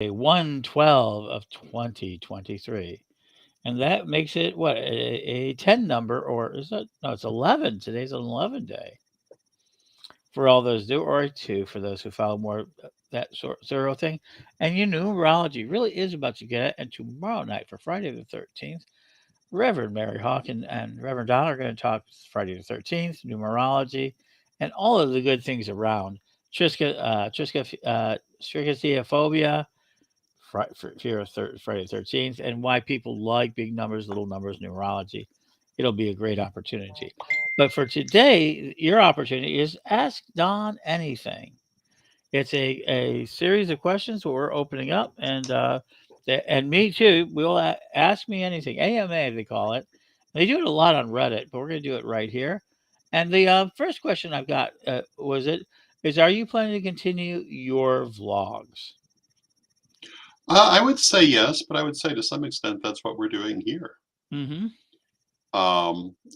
a 112 of 2023. And that makes it what a 10 number, or is it? No, it's 11. Today's an 11 day for all those do, or a 2 for those who follow more that sort zero thing. And numerology really is about to get it. And tomorrow night for Friday the 13th, Reverend Mary Hawk and Reverend Don are going to talk Friday the 13th, numerology, and all of the good things around triskaidekaphobia, fear of Friday the 13th, and why people like big numbers, little numbers, numerology. It'll be a great opportunity. But for today, your opportunity is Ask Don Anything. It's a series of questions where we're opening up, and me too. We'll ask me anything. AMA they call it. They do it a lot on Reddit, but we're going to do it right here. And the first question I've got are you planning to continue your vlogs? I would say yes, but I would say to some extent that's what we're doing here. Mm-hmm.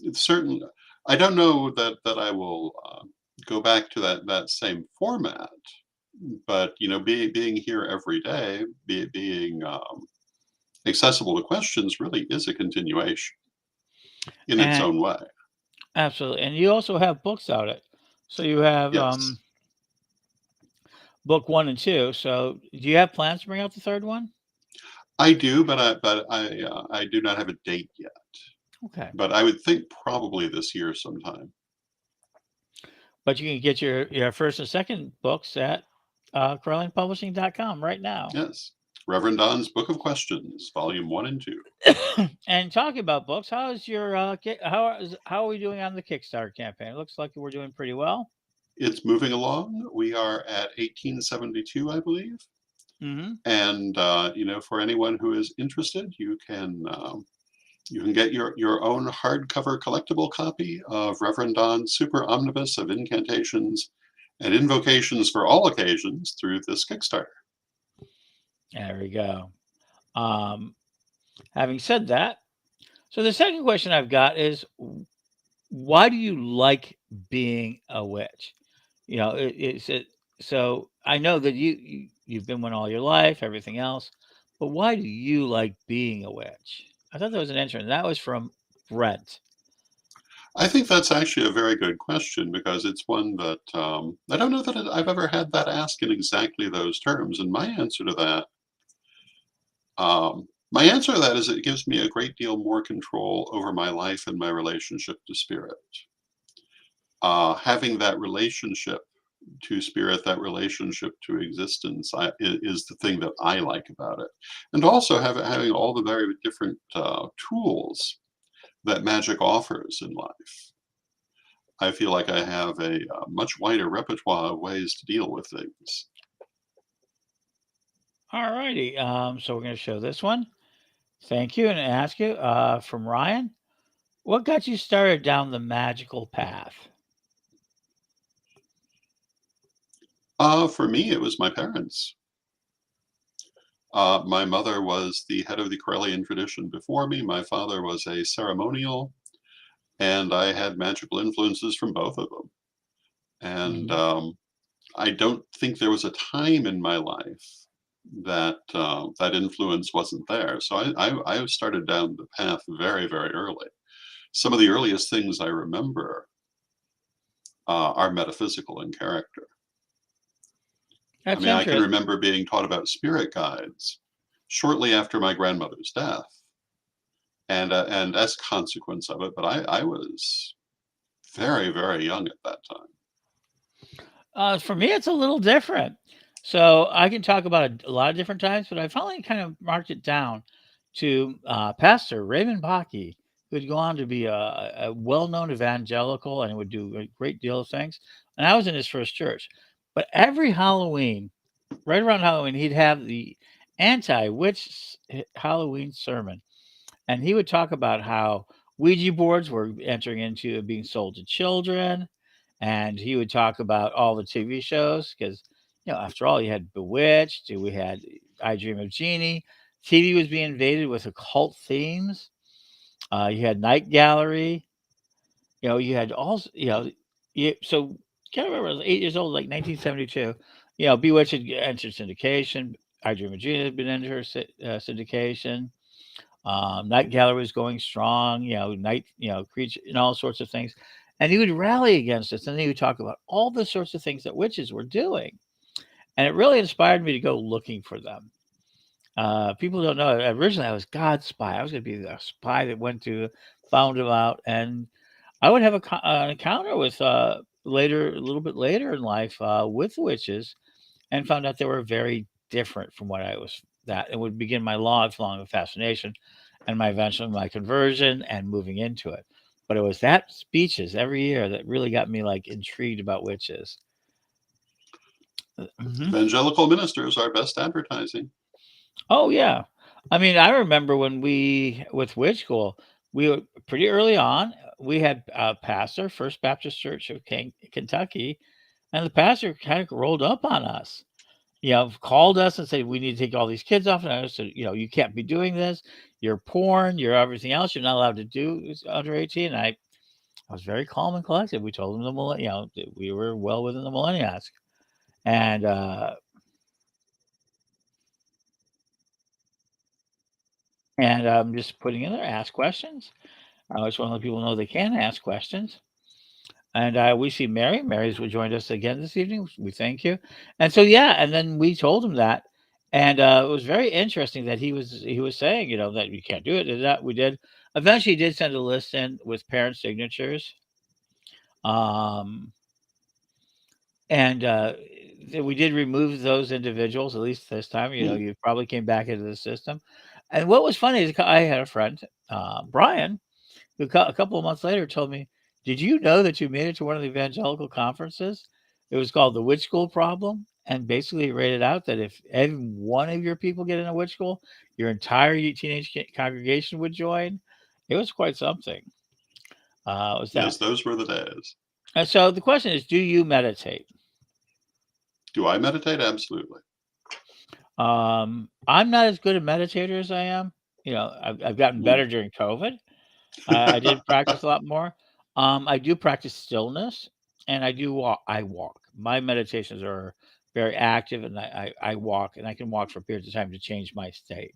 It's certain. I don't know that I will go back to that same format, but being here every day, being accessible to questions, really is a continuation in its And own way. absolutely. And you also have books out it. So you have Yes, book 1 and 2. So do you have plans to bring out the third one? I do, but I do not have a date yet. Okay. But I would think probably this year sometime. But you can get your first and second books at CarolinePublishing.com right now. Yes, Reverend Don's Book of Questions, Volume 1 and 2. And talking about books, how are we doing on the Kickstarter campaign? It looks like we're doing pretty well. It's moving along. We are at 1872, I believe. Mm-hmm. And for anyone who is interested, you can get your own hardcover collectible copy of Reverend Don's Super Omnibus of Incantations and Invocations for All Occasions through this Kickstarter. There we go. Um, Having said that, so the second question I've got is, why do you like being a witch? It's it. So I know that you've been one all your life, everything else, but why do you like being a witch? I thought that was an interesting. That was from Brent. I think that's actually a very good question because it's one that I don't know that I've ever had that asked in exactly those terms. And my answer to that is it gives me a great deal more control over my life and my relationship to spirit. Having that relationship to spirit, that relationship to existence, is the thing that I like about it. And also having all the very different tools that magic offers in life. I feel like I have a much wider repertoire of ways to deal with things. All righty. So we're going to show this one. Thank you, and ask you from Ryan, what got you started down the magical path? For me, it was my parents. My mother was the head of the Corellian tradition before me. My father was a ceremonial, and I had magical influences from both of them. And Hmm. I don't think there was a time in my life that that influence wasn't there. So I started down the path very, very early. Some of the earliest things I remember are metaphysical in character. I That's mean, I can interesting. remember being taught about spirit guides shortly after my grandmother's death, and as a consequence of it. But I was very, very young at that time. For me, it's a little different. So I can talk about it a lot of different times, but I finally kind of marked it down to Pastor Raymond Pocky, who would go on to be a well-known evangelical and would do a great deal of things. And I was in his first church. But every Halloween, right around Halloween, he'd have the anti-witch Halloween sermon, and he would talk about how Ouija boards were entering into being sold to children, and he would talk about all the TV shows because, after all, you had Bewitched, we had I Dream of Jeannie. TV was being invaded with occult themes. You had Night Gallery. You had also, so can't remember. I was 8 years old, like 1972. Bewitched had entered syndication. I Dream of Jean had been into her syndication. Night Gallery was going strong, night, creature, and all sorts of things. And he would rally against us, and he would talk about all the sorts of things that witches were doing. And it really inspired me to go looking for them. People don't know. Originally, I was God's spy. I was going to be the spy that went to found him out, and I would have an encounter with later, a little bit later in life, with witches, and found out they were very different from what I was. That it would begin my lifelong fascination, and my eventually my conversion and moving into it. But it was that speeches every year that really got me like intrigued about witches. Mhm. Evangelical ministers are best advertising. Oh yeah. I mean, I remember when we with Witch School, we were pretty early on. We had a pastor, First Baptist Church of Kentucky, and the pastor kind of rolled up on us. Called us and said we need to take all these kids off. And I said, you can't be doing this. You're porn. You're everything else. You're not allowed to do under 18. I was very calm and collected. We told them that we were well within the millennium ask, and just putting in there, ask questions. I just want to let people know they can ask questions. And we see Mary. Mary's joined us again this evening. We thank you. And so yeah, and then we told him that, and it was very interesting that he was saying that you can't do it. And that we did. Eventually, he did send a list in with parent signatures. Um, and we did remove those individuals at least this time. Hmm. You probably came back into the system. And what was funny is I had a friend, Brian, who a couple of months later told me, "Did you know that you made it to one of the evangelical conferences? It was called the Witch School Problem." And basically, it rated out that if every one of your people get in a witch school, your entire teenage congregation would join. It was quite something. It was that. Yes, those were the days. And so the question is, do you meditate? Do I meditate? Absolutely. I'm not as good a meditator as I am. I've gotten Mm. better during COVID. I did practice a lot more. I do practice stillness, and I do walk. I walk. My meditations are very active, and I walk, and I can walk for periods of time to change my state.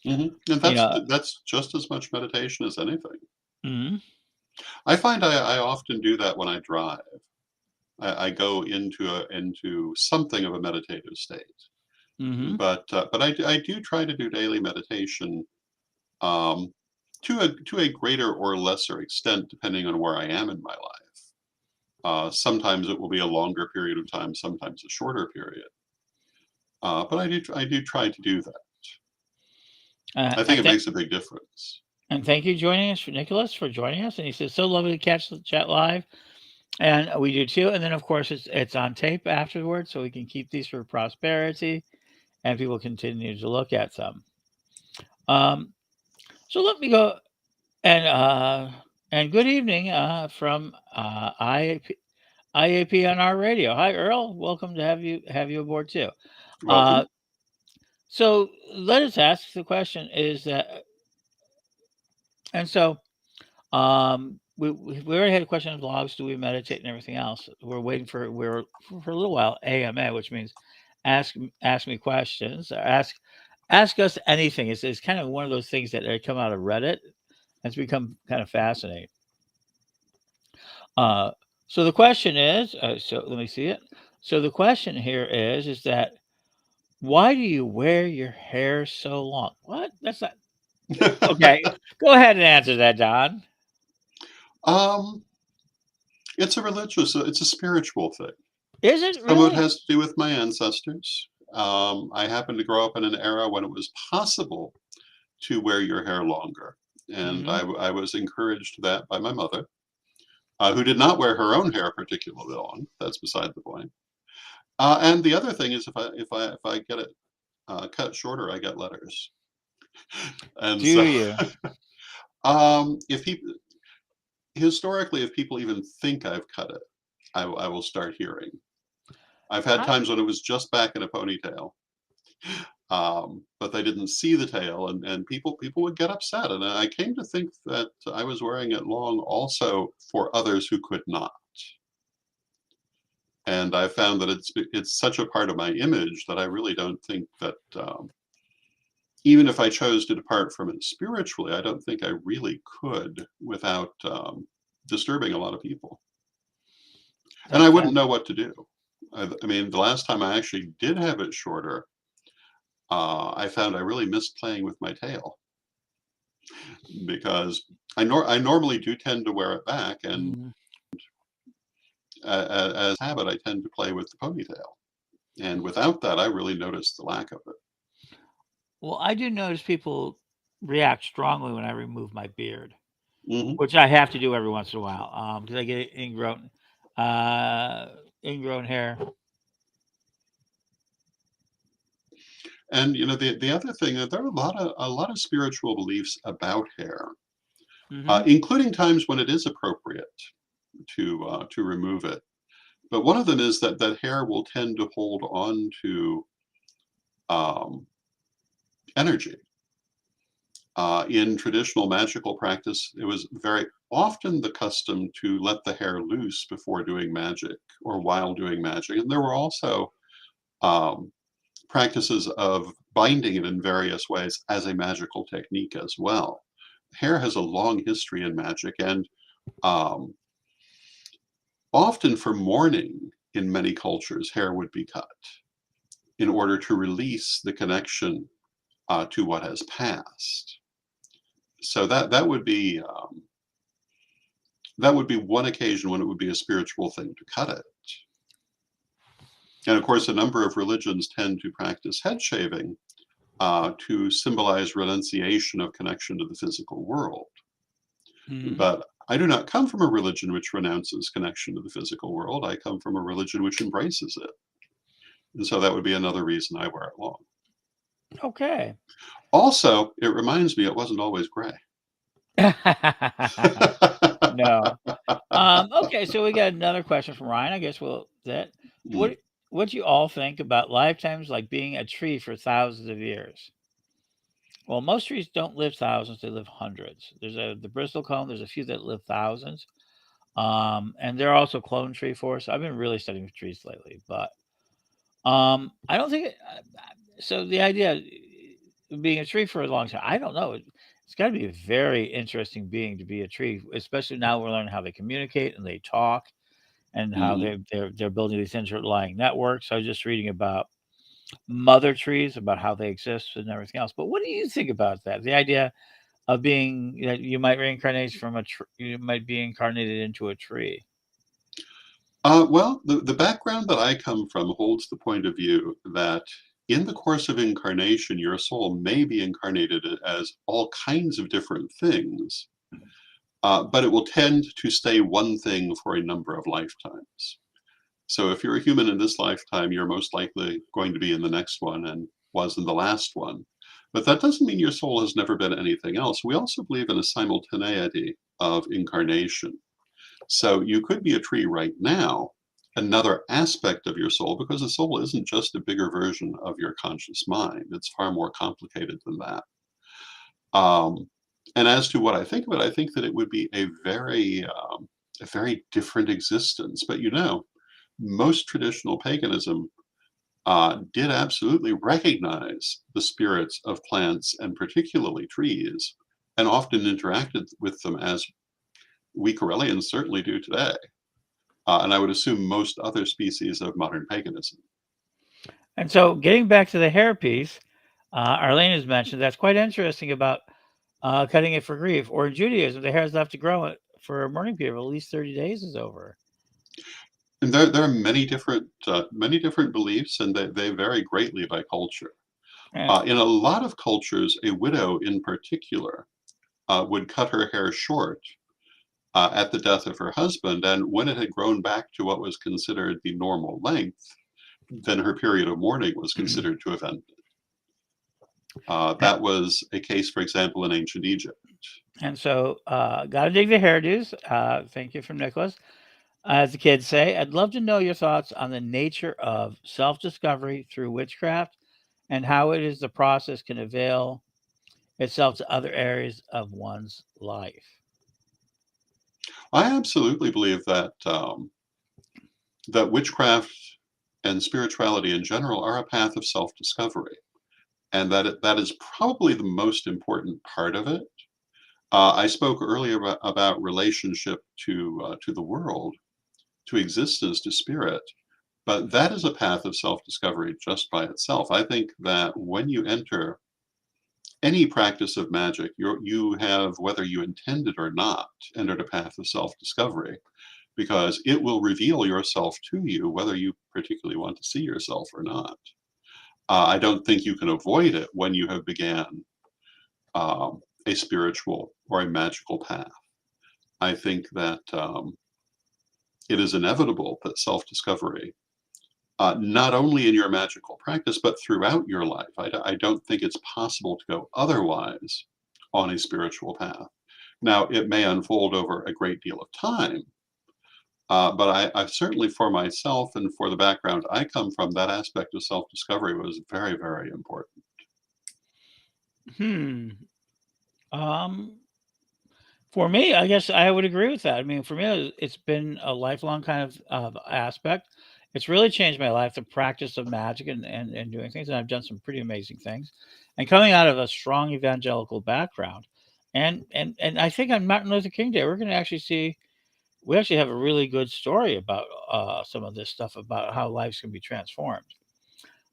Mhm. And You that's know. that's just as much meditation as anything. Mhm. I find I often do that when I drive. I go into something of a meditative state, Mhm. but I do try to do daily meditation, um, to a greater or lesser extent, depending on where I am in my life. Sometimes it will be a longer period of time, sometimes a shorter period. But I do try to do that. I think And it thank makes a big difference. and thank you joining us for Nicholas for joining us. And he says so lovely to catch the chat live, and we do too. And then of course it's on tape afterwards, so we can keep these for prosperity, and people continue to look at them. Um, so let me go. And good evening from IAP on our radio. Hi, Earl. Welcome to have you aboard too. Uh, Welcome. so let us ask the question: Is that and so we already had a question of logs. Do we meditate and everything else? We're for a little while AMA, which means ask ask me questions. Or ask us anything. It's kind of one of those things that come out of Reddit. It's become kind of fascinating. Uh, so the question is, so let me see it. So the question here is that why do you wear your hair so long? What? That's not okay. Go ahead and answer that, Don. um, it's a spiritual thing. Is it Some of it really? has to do with my ancestors. I happened to grow up in an era when it was possible to wear your hair longer, and Hmm. I was encouraged to that by my mother, who did not wear her own hair particularly long. That's beside the point. And the other thing is, if I get it cut shorter, I get letters. And Do so, you? if people historically, if people even think I've cut it, I will start hearing. I've had How? times when it was just back in a ponytail, but they didn't see the tail, and people would get upset. And I came to think that I was wearing it long also for others who could not. And I found that it's such a part of my image that I really don't think that even if I chose to depart from it spiritually, I don't think I really could without disturbing a lot of people. And I That's wouldn't fast. know what to do. I mean, the last time I actually did have it shorter, I found I really missed playing with my tail because I normally do tend to wear it back, and Mhm. as habit, I tend to play with the ponytail. And without that, I really noticed the lack of it. Well, I do notice people react strongly when I remove my beard, Hmm. which I have to do every once in a while, because I get uh, ingrown hair. And the other thing, there are a lot of spiritual beliefs about hair, Mhm. including times when it is appropriate to remove it. But one of them is that hair will tend to hold on to um, energy. In traditional magical practice, it was very often the custom to let the hair loose before doing magic or while doing magic. And there were also um, practices of binding it in various ways as a magical technique as well. Hair has a long history in magic, and um, often for mourning in many cultures, hair would be cut in order to release the connection to what has passed. So that would be one occasion when it would be a spiritual thing to cut it. And of course, a number of religions tend to practice head shaving to symbolize renunciation of connection to the physical world. Mhm. But I do not come from a religion which renounces connection to the physical world. I come from a religion which embraces it. And so that would be another reason I wear it long. Okay. Also, it reminds me it wasn't always gray. No. Okay, so we got another question from Ryan. I guess we'll that Mm. what what do you all think about lifetimes like being a tree for thousands of years? Well, most trees don't live thousands, they live hundreds. There's the bristlecone, there's a few that live thousands. And there are also clone tree forests. I've been really studying trees lately, but I don't think so the idea of being a tree for a long time, I don't know. It's got to be a very interesting being to be a tree, especially now we're learning how they communicate and they talk and how Hmm. they're building these interlying networks. I was just reading about mother trees, about how they exist and everything else. But what do you think about that? The idea of being that you might reincarnate from you might be incarnated into a tree. Well, the background that I come from holds the point of view that in the course of incarnation, your soul may be incarnated as all kinds of different things, but it will tend to stay one thing for a number of lifetimes. So if you're a human in this lifetime, you're most likely going to be in the next one and was in the last one. But that doesn't mean your soul has never been anything else. We also believe in a simultaneity of incarnation. So you could be a tree right now, another aspect of your soul, because the soul isn't just a bigger version of your conscious mind. It's far more complicated than that. Um, and as to what I think of it, I think that it would be a very different existence. But most traditional paganism did absolutely recognize the spirits of plants and particularly trees, and often interacted with them as we Corellians certainly do today. And I would assume most other species of modern paganism. And so, getting back to the hair piece, Arlene has mentioned that's quite interesting about cutting it for grief. Or in Judaism, the hair is left to grow for a mourning period of at least 30 days is over. And there are many different beliefs, and they vary greatly by culture. Yeah. In a lot of cultures, a widow in particular would cut her hair short at the death of her husband, and when it had grown back to what was considered the normal length, then her period of mourning was considered to have ended. That was a case, for example, in ancient Egypt. And so, gotta dig the hairdos. Thank you from Nicholas. As the kids say, I'd love to know your thoughts on the nature of self discovery through witchcraft and how it is the process can avail itself to other areas of one's life. I absolutely believe that that witchcraft and spirituality in general are a path of self-discovery, and that is probably the most important part of it. I spoke earlier about relationship to the world, to existence, to spirit, but that is a path of self-discovery just by itself. I think that when you enter any practice of magic, you have, whether you intend it or not, entered a path of self-discovery because it will reveal yourself to you, whether you particularly want to see yourself or not. I don't think you can avoid it when you have began a spiritual or a magical path. I think that it is inevitable that self-discovery, not only in your magical practice, but throughout your life. I don't think it's possible to go otherwise on a spiritual path. Now, it may unfold over a great deal of time, but I certainly, for myself and for the background I come from, that aspect of self-discovery was very, very important. Hmm. Um, for me, I guess I would agree with that. I mean, for me, it's been a lifelong kind of aspect. It's really changed my life, the practice of magic and doing things. And I've done some pretty amazing things. And coming out of a strong evangelical background, and I think on Martin Luther King Day, we're going to actually see we actually have a really good story about some of this stuff about how lives can be transformed.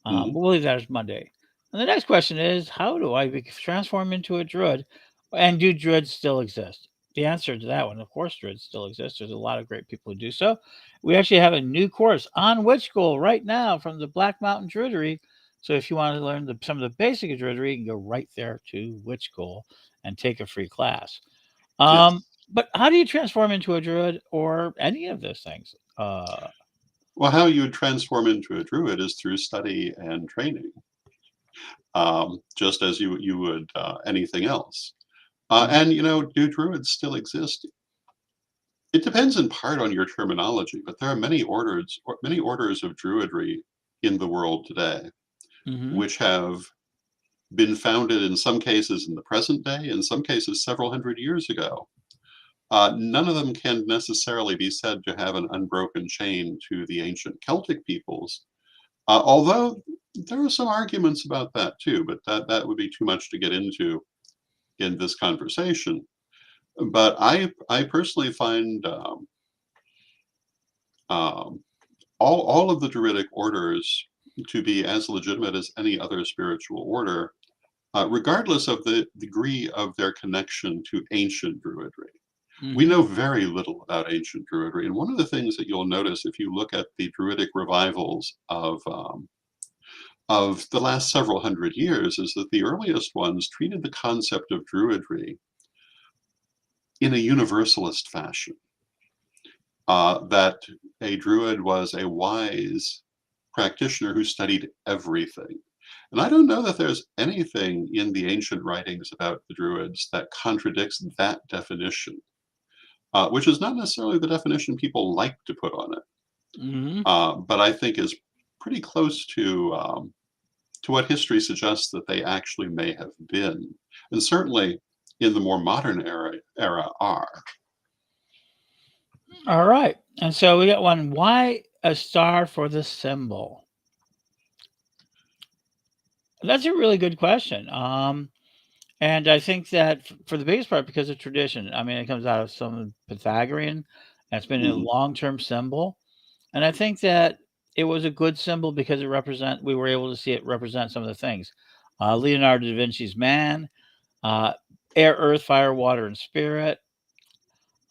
Mhm. But we'll leave that as Monday. And the next question is, how do I transform into a druid? And do druids still exist? The answer to that one, of course, druids still exist. There's a lot of great people who do so. We actually have a new course on Witch School right now from the Black Mountain Druidery. So if you want to learn some of the basic of druidery, you can go right there to Witch School and take a free class. Um, Yes. but how do you transform into a druid or any of those things? Well, how you would transform into a druid is through study and training, just as you would anything else. Mhm, And do druids still exist? It depends in part on your terminology, but there are many orders of druidry in the world today, mhm, which have been founded in some cases in the present day, in some cases several hundred years ago. None of them can necessarily be said to have an unbroken chain to the ancient Celtic peoples, although there are some arguments about that too, but that would be too much to get into in this conversation. But I personally find um, all of the Druidic orders to be as legitimate as any other spiritual order, regardless of the degree of their connection to ancient Druidry. We mhm. know very little about ancient Druidry, and one of the things that you'll notice if you look at the Druidic revivals of the last several hundred years is that the earliest ones treated the concept of Druidry in a universalist fashion. That a Druid was a wise practitioner who studied everything. And I don't know that there's anything in the ancient writings about the Druids that contradicts that definition, which is not necessarily the definition people like to put on it, Mhm. but I think is pretty close to what history suggests that they actually may have been, and certainly in the more modern era are. All right. And so we got one. Why a star for the symbol? That's a really good question. And I think that for the biggest part, because of tradition, I mean, it comes out of some Pythagorean. That's been a Mhm. long-term symbol, and I think that it was a good symbol because we were able to see it represent some of the things. Leonardo da Vinci's man, uh, air, earth, fire, water, and spirit.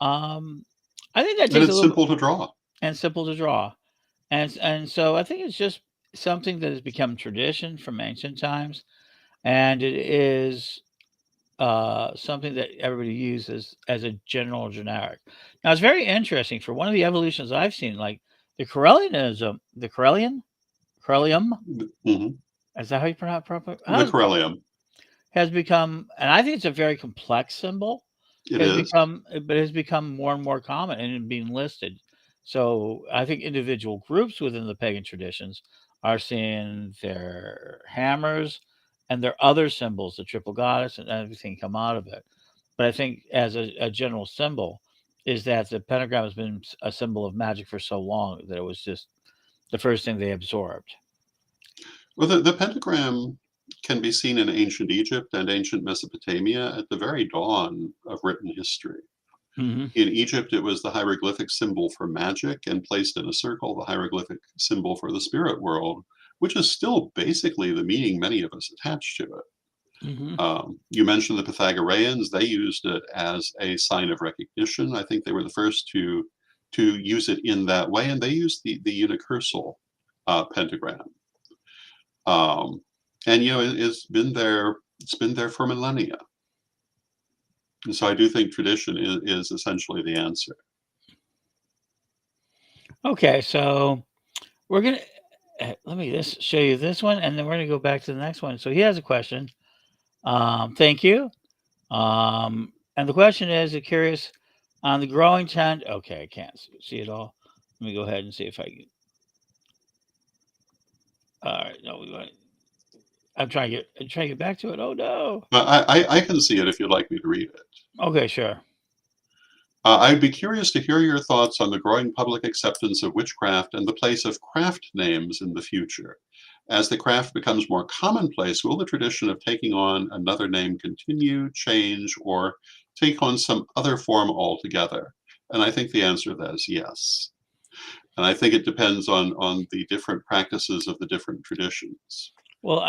Um, I think that And takes a it's little bit simple to draw. and simple to draw. And so I think it's just something that has become tradition from ancient times, and it is something that everybody uses as a general generic. Now it's very interesting for one of the evolutions I've seen, like the Corellium, Mhm. is that how you pronounce it properly? The Corellium. Has become, and I think it's a very complex symbol, It is. has become more and more common and being listed. So I think individual groups within the pagan traditions are seeing their hammers and their other symbols, the triple goddess and everything come out of it. But I think as a general symbol, is that the pentagram has been a symbol of magic for so long that it was just the first thing they absorbed. Well, the pentagram can be seen in ancient Egypt and ancient Mesopotamia at the very dawn of written history. Hmm. In Egypt, it was the hieroglyphic symbol for magic, and placed in a circle, the hieroglyphic symbol for the spirit world, which is still basically the meaning many of us attach to it. Hmm. You mentioned the Pythagoreans; they used it as a sign of recognition. I think they were the first to use it in that way, and they used the unicursal pentagram. Um, and it's been there. It's been there for millennia. And so I do think tradition is essentially the answer. Okay, so we're gonna let me this show you this one, and then we're gonna go back to the next one. So he has a question. Thank you. And the question is, curious on the growing trend. Okay, I can't see it all. Let me go ahead and see if I can. All right, no, I'm trying to get back to it. Oh no. But I can see it if you'd like me to read it. Okay, sure. I'd be curious to hear your thoughts on the growing public acceptance of witchcraft and the place of craft names in the future. As the craft becomes more commonplace, will the tradition of taking on another name continue, change, or take on some other form altogether? And I think the answer to that is yes. And I think it depends on the different practices of the different traditions. Well,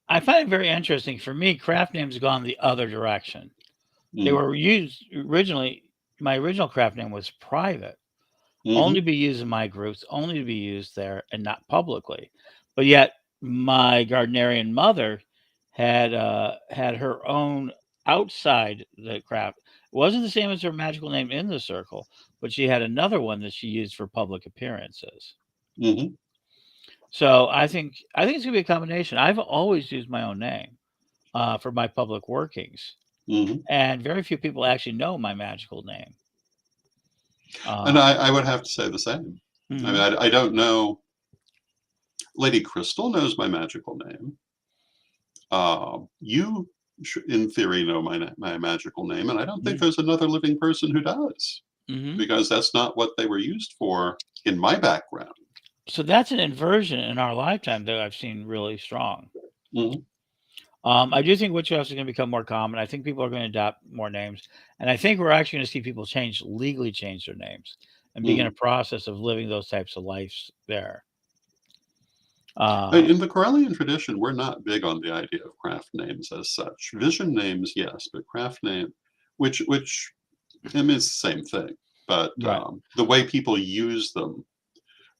I find it very interesting. For me, craft names gone the other direction. They Mm, were used originally. My original craft name was private, only mhm, to be used in my groups, only to be used there and not publicly. But yet, my Gardnerian mother had her own outside the craft. It wasn't the same as her magical name in the circle, but she had another one that she used for public appearances. mhm, So I think it's gonna be a combination. I've always used my own name for my public workings, mhm. and very few people actually know my magical name. And Uh, I would have to say the same. I mean, mhm, I don't know. Lady Crystal knows my magical name. You, in theory, know my magical name, and I don't think mhm, there's another living person who does, mhm. because that's not what they were used for in my background. So that's an inversion in our lifetime that I've seen really strong. Mhm, I do think witchcraft is going to become more common. I think people are going to adopt more names, and I think we're actually going to see people legally change their names, and begin a mhm. process of living those types of lives there. Uh, In the Corellian tradition, we're not big on the idea of craft names as such. Vision names, yes, but craft name, which I mean, it's the same thing. But right. the way people use them,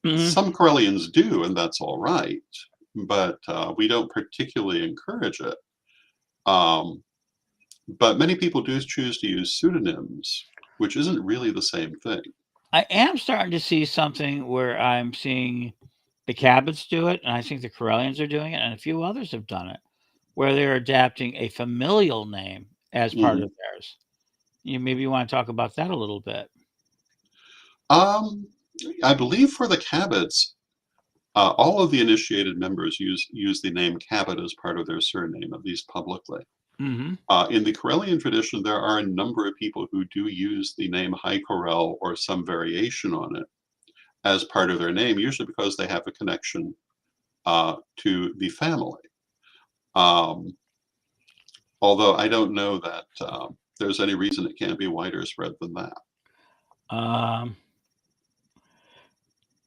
Hmm. some Corellians do, and that's all right. But we don't particularly encourage it. Um, but many people do choose to use pseudonyms, which isn't really the same thing. I am starting to see something where I'm seeing the Cabots do it, and I think the Corellians are doing it, and a few others have done it, where they're adapting a familial name as part of Mhm. theirs. Maybe you want to talk about that a little bit. Um, I believe for the Cabots, all of the initiated members use the name Cabot as part of their surname, at least publicly. Hmm. In the Corellian tradition, there are a number of people who do use the name High Corel or some variation on it as part of their name, usually because they have a connection to the family. Um, although I don't know that there's any reason it can't be wider spread than that. Um,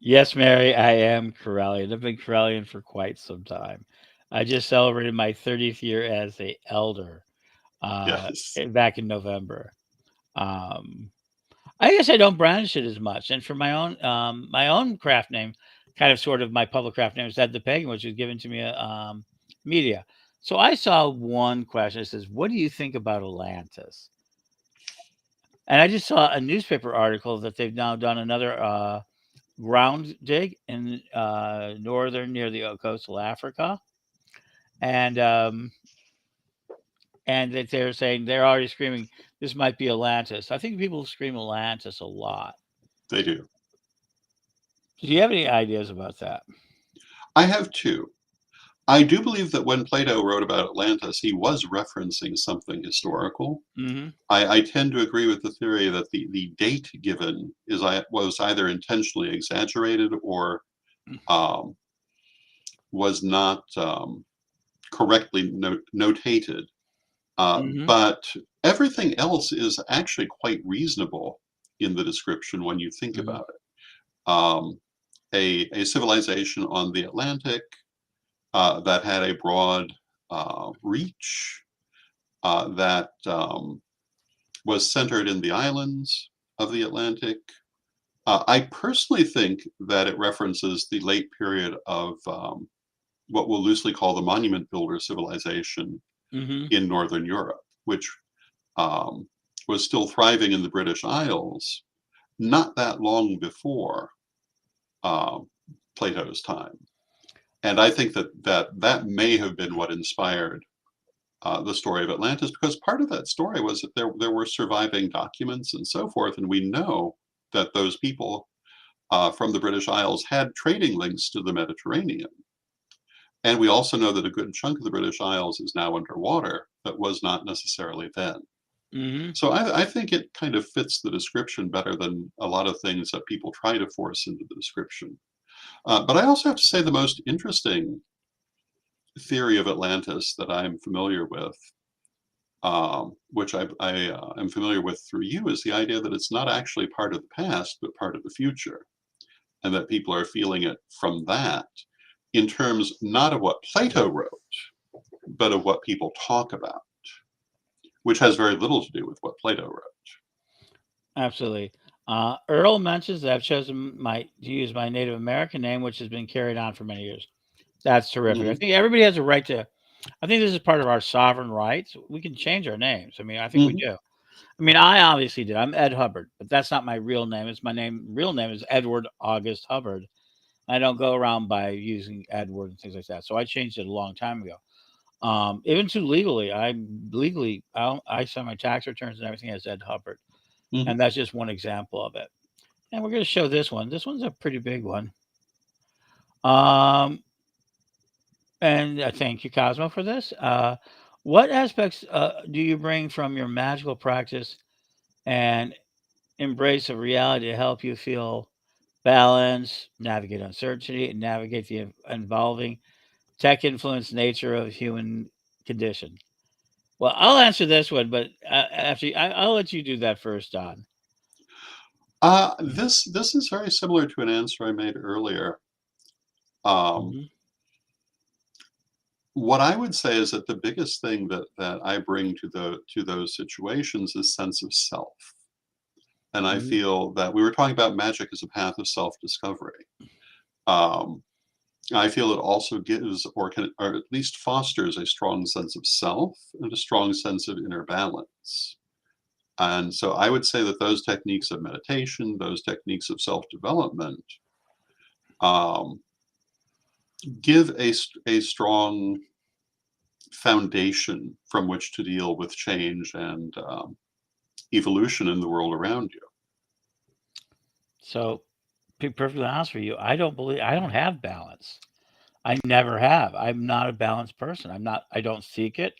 yes, Mary, I am Corellian. I've been Corellian for quite some time. I just celebrated my 30th year as a elder Yes, back in November. Um, I guess I don't brandish it as much. And for my own craft name, kind of sort of my public craft name is Ed the Pagan, which was given to me media. So I saw one question that says, "What do you think about Atlantis?" And I just saw a newspaper article that they've now done another ground dig in northern near the coastal Africa, and that they're saying they're already screaming this might be Atlantis. I think people scream Atlantis a lot. they do. Do you have any ideas about that? I have two. I do believe that when Plato wrote about Atlantis, he was referencing something historical. Mhm. I tend to agree with the theory that the date given was either intentionally exaggerated or um, was not correctly notated. Mhm. But everything else is actually quite reasonable in the description when you think Mhm. about it. A civilization on the Atlantic that had a broad reach that was centered in the islands of the Atlantic. I personally think that it references the late period of what we'll loosely call the monument builder civilization Mhm. in Northern Europe, which um, was still thriving in the British Isles not that long before uh, Plato's time. And I think that may have been what inspired the story of Atlantis, because part of that story was that there were surviving documents and so forth, and we know that those people from the British Isles had trading links to the Mediterranean. And we also know that a good chunk of the British Isles is now underwater, that was not necessarily then. Mhm. So I think it kind of fits the description better than a lot of things that people try to force into the description. But I also have to say the most interesting theory of Atlantis that I'm familiar with, which I am familiar with through you, is the idea that it's not actually part of the past, but part of the future, and that people are feeling it from that in terms not of what Plato wrote, but of what people talk about, which has very little to do with what Plato wrote. Absolutely. Earl mentions that I've chosen to use my Native American name, which has been carried on for many years. That's terrific. I Hmm. think everybody has a right to. I think this is part of our sovereign rights. We can change our names. I mean, I think we Hmm. do. I mean, I obviously did. I'm Ed Hubbard, but that's not my real name. It's my name. Real name is Edward August Hubbard. I don't go around by using Edward and things like that. So I changed it a long time ago. Even to legally, I send my tax returns and everything as Ed Hubbard, Hmm. and that's just one example of it. And we're going to show this one. This one's a pretty big one. Um, and thank you, Cosmo, for this. What aspects do you bring from your magical practice and embrace of reality to help you feel balance, navigate uncertainty, and navigate the involving tech influenced nature of human condition? Well, I'll answer this one, but I'll let you do that first, Don. This is very similar to an answer I made earlier. Um, Hmm. what I would say is that the biggest thing that I bring to those situations is sense of self. And I Hmm. feel that we were talking about magic as a path of self-discovery. Um, I feel it also gives or at least fosters a strong sense of self and a strong sense of inner balance. And so I would say that those techniques of meditation, those techniques of self-development, um, give a strong foundation from which to deal with change and evolution in the world around you. So, to be perfectly honest with you, I don't have balance. I never have. I'm not a balanced person. I don't seek it.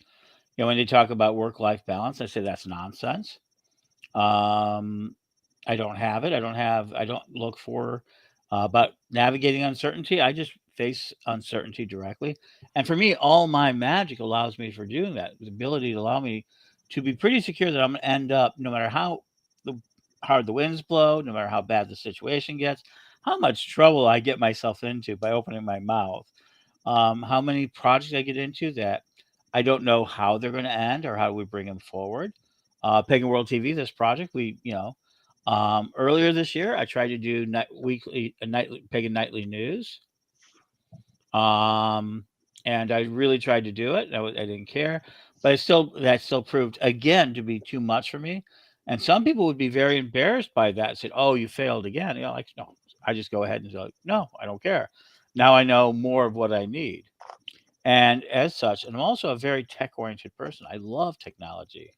When they talk about work life balance, I say that's nonsense. Um, I don't have it. I don't look for, but navigating uncertainty, I just face uncertainty directly. And for me, all my magic allows me for doing that. The ability to allow me to be pretty secure that I'm going to end up, no matter how the, hard the winds blow, no matter how bad the situation gets, how much trouble I get myself into by opening my mouth, how many projects I get into that I don't know how they're going to end or how we bring them forward. Pagan World TV, this project, earlier this year, I tried to do nightly Pagan Nightly News. Um, and I really tried to do it. I didn't care, but that still proved again to be too much for me. And some people would be very embarrassed by that. Said, "Oh, you failed again." Like no, I just go ahead and say, "No, I don't care." Now I know more of what I need, and as such, and I'm also a very tech oriented person. I love technology.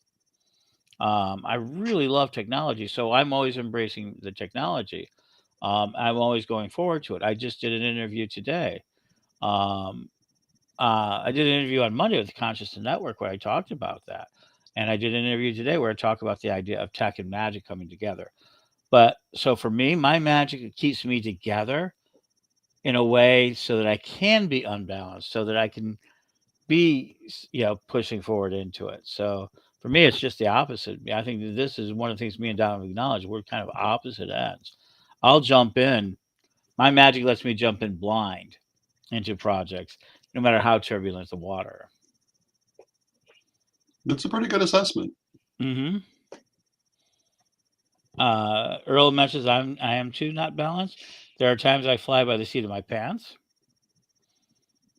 I really love technology, so I'm always embracing the technology. I'm always going forward to it. I just did an interview today. Um, I did an interview on Monday with the Conscious Network where I talked about that, and I did an interview today where I talk about the idea of tech and magic coming together. But so for me, my magic it keeps me together in a way so that I can be unbalanced, so that I can be, pushing forward into it. So for me, it's just the opposite. I think that this is one of the things me and Don have acknowledged. We're kind of opposite ends. I'll jump in. My magic lets me jump in blind into projects, no matter how turbulent the water. That's a pretty good assessment. Hmm. Earl mentions I am too not balanced. There are times I fly by the seat of my pants.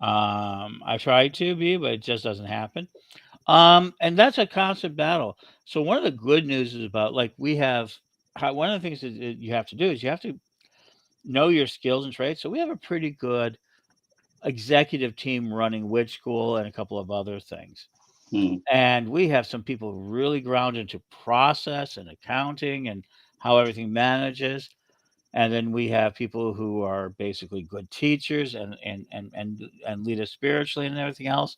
I try to be, but it just doesn't happen. And that's a constant battle. So one of the good news is about like we have one of the things that you have to do is you have to know your skills and traits. So we have a pretty good executive team running Witch School and a couple of other things. Mm, And we have some people really grounded into process and accounting and how everything manages. And then we have people who are basically good teachers and lead us spiritually and everything else.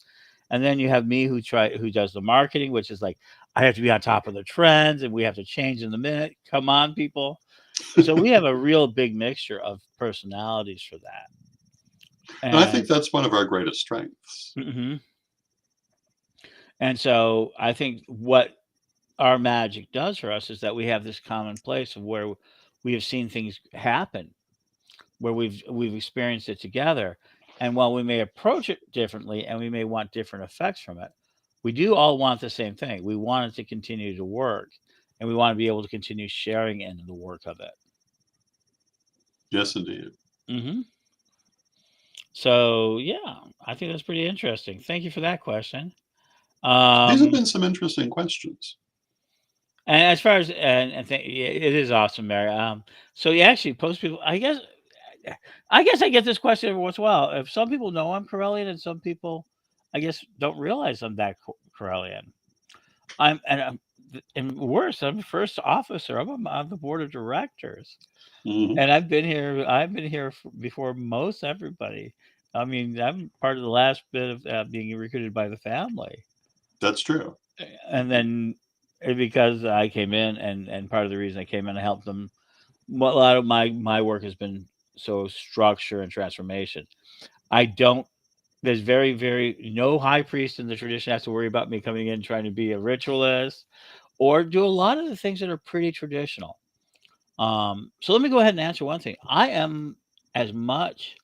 And then you have me who does the marketing, which is like I have to be on top of the trends and we have to change in the minute. Come on, people. So we have a real big mixture of personalities for that. and I think And that's one of our greatest strengths. mhm. And so I think what our magic does for us is that we have this common place of where we have seen things happen, where we've experienced it together. And while we may approach it differently and we may want different effects from it, we do all want the same thing. We want it to continue to work and we want to be able to continue sharing in the work of it. Yes, indeed. Hmm. So yeah, I think that's pretty interesting. Thank you for that question. These have Um, been some interesting questions. and as far as yeah, it is awesome, Mary. So you actually post people. I guess I get this question every once in a while. If some people know I'm Corellian, and some people, I guess, don't realize I'm that Corellian. I'm and worse. I'm the first officer. I'm on the board of directors, Hmm. and I've been here. I've been here before most everybody. I mean, I'm part of the last bit of being recruited by the family, That's true. and then because I came in, and part of the reason I came in, I helped them. A lot of my work has been so structure and transformation. I don't There's very no high priest in the tradition has to worry about me coming in trying to be a ritualist or do a lot of the things that are pretty traditional. So let me go ahead and answer one thing. I am as much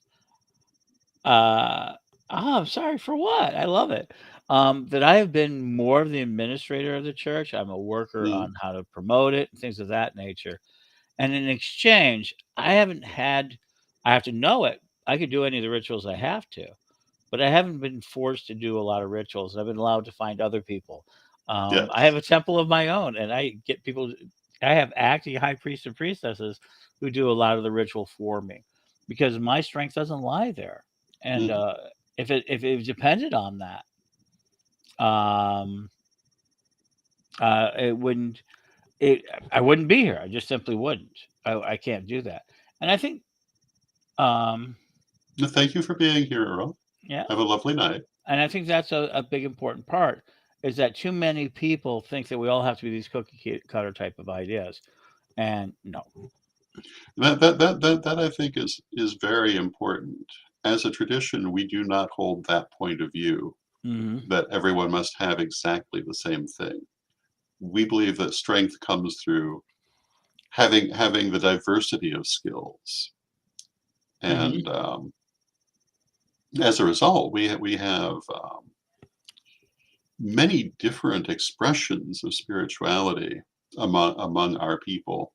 I'm sorry for what? I love it. That I have been more of the administrator of the church. I'm a worker Mm, on how to promote it, things of that nature. And in exchange, I have to know it. I could do any of the rituals I have to, but I haven't been forced to do a lot of rituals. I've been allowed to find other people. I have yes. a temple of my own, and I get people. I have acting high priests and priestesses who do a lot of the ritual for me because my strength doesn't lie there. And Hmm. if it depended on that, um, it wouldn't. It I wouldn't be here. I just simply wouldn't. I can't do that. And I think, um, Thank you for being here, Earl. yeah. Have a lovely night. And I think that's a big important part is that too many people think that we all have to be these cutter type of ideas. And no. That I think is very important. As a tradition, we do not hold that point of view Hmm. that everyone must have exactly the same thing. We believe that strength comes through having the diversity of skills, Hmm. and as a result, we have many different expressions of spirituality among our people,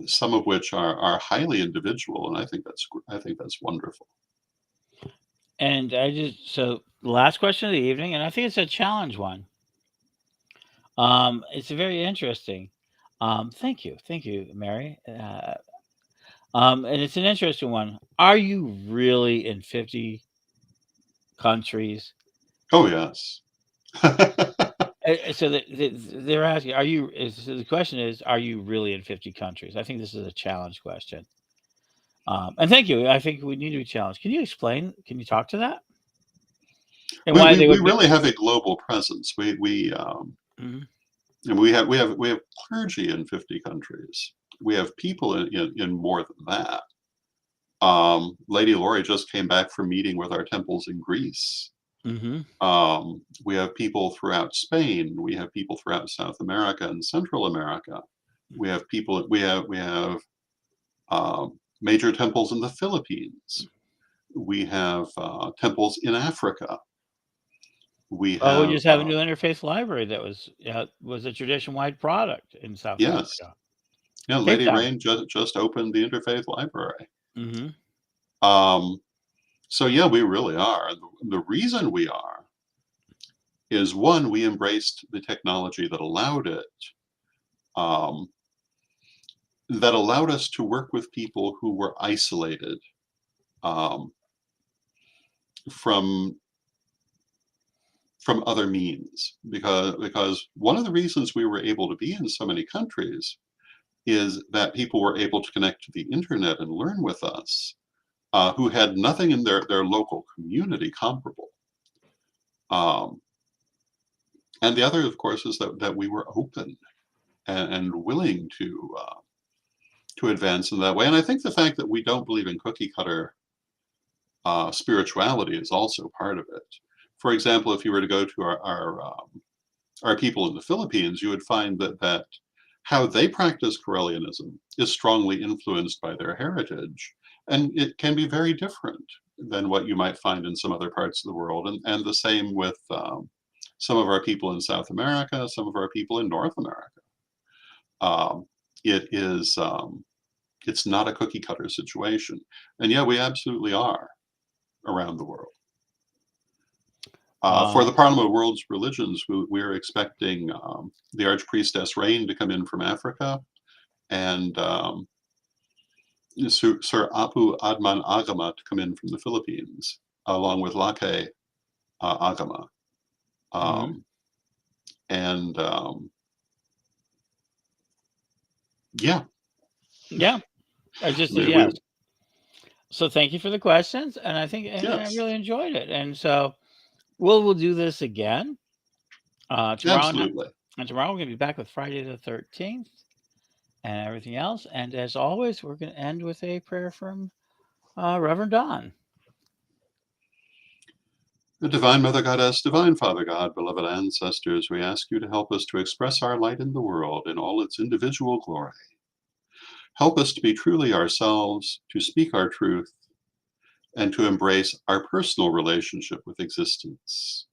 some of which are highly individual, and I think that's wonderful. And so the last question of the evening, and I think it's a challenge one. It's very interesting. Thank you. Thank you, Mary. And it's an interesting one. Are you really in 50 countries? Oh yes. So they're asking, so the question is, are you really in 50 countries? I think this is a challenge question. And thank you. I think we need to be challenged. Can you explain? Can you talk to that? and we why we, they we would be. really have a global presence. Mhm. And we have clergy in 50 countries. We have people in more than that. Lady Lori just came back from meeting with our temples in Greece. Mhm. We have people throughout Spain. We have people throughout South America and Central America. We have people. We have major temples in the Philippines. We have temples in Africa. We Oh, we have just have a new interfaith library that was a tradition-wide product in South yes, Africa, yeah. Cape Lady Town. Rain just opened the Interfaith Library. Mhm. Um, so yeah, we really are. The reason we are is one, we embraced the technology um, that allowed us to work with people who were isolated um, from other means. Because one of the reasons we were able to be in so many countries is that people were able to connect to the internet and learn with us who had nothing in their local community comparable. Um, and the other, of course, is that we were open and willing to advance in that way. And I think the fact that we don't believe in cookie cutter spirituality is also part of it. For example, if you were to go to our people in the Philippines, you would find that how they practice Correllianism is strongly influenced by their heritage, and it can be very different than what you might find in some other parts of the world. And the same with some of our people in South America, some of our people in North America. Um, it is it's not a cookie cutter situation, and yeah, we absolutely are around the world. For Uh, the Parliament of World's Religions, we're expecting the Archpriestess Rain to come in from Africa, and Sir Apu Adman Agama to come in from the Philippines, along with Lake Agama. mhm. Um, and yeah, Yeah, I just said yes. we So thank you for the questions, and I yes, really enjoyed it. And so we'll do this again tomorrow night. absolutely. And tomorrow we're gonna be back with Friday the 13th and everything else. And as always, we're gonna end with a prayer from Reverend Don. The Divine Mother Goddess, Divine Father God, beloved ancestors, we ask you to help us to express our light in the world in all its individual glory. Help us to be truly ourselves, to speak our truth, and to embrace our personal relationship with existence,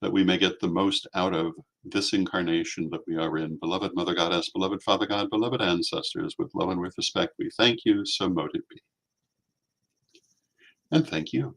that we may get the most out of this incarnation that we are in. Beloved Mother Goddess, beloved Father God, beloved ancestors, with love and with respect, we thank you, so mote it be. And thank you.